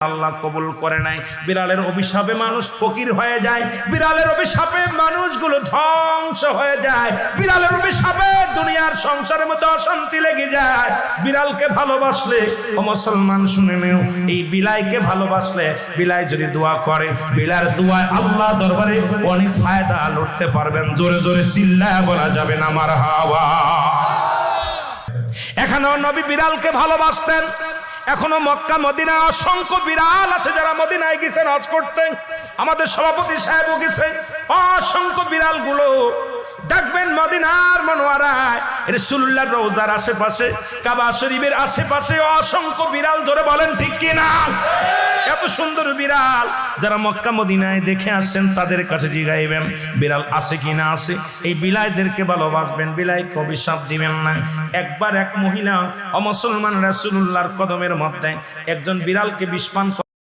আল্লাহ কবুল করে নাই। বিড়ালের অভিশাপে মানুষ ফকির হয়ে যায়, বিড়ালের অভিশাপে মানুষগুলো ধ্বংস হয়ে যায়, বিড়ালের অভিশাপে দুনিয়ার সংসারের মধ্যে অশান্তি লেগে যায়। বিড়ালকে ভালোবাসলে ও মুসলমান শুনে নেও, এই বিলাইকে ভালোবাসলে বিলাই যদি দোয়া করে, বিলার দোয়ায় আল্লাহ দরবারে অনেক ফায়দা লুটতে পারবেন। জোরে জোরে চিল্লায় বলা যাবে না মারহাবা। এখানেও নবী বিড়ালকে ভালোবাসতেন। এখনো মক্কা মদিনা অসংখ্য বিড়াল আছে যারা মদিনায় গেছেন হজ করতে। আমাদের সভাপতি সাহেবও গেছে। অসংখ্য বিড়াল গুলো দেখবেন মদিনার মনোয়ারায় রাসূলুল্লাহর রওজার আশেপাশে, কাবা শরীফের আশেপাশে অসংখ্য বিড়াল। ধরে বলেন ঠিক কি না? এত সুন্দর বিড়াল যারা মক্কা মদিনায় দেখে আসছেন তাদের কাছে জিগাইবেন বিড়াল আছে কি না আছে। এই বিলাইদেরকে ভালোবাসবেন, বিলাইকে অভিশাপ দিবেন না। একবার এক মহিলা অমুসলমান রাসূলুল্লাহর কদমের মধ্যে একজন বিড়ালকে বিষ পান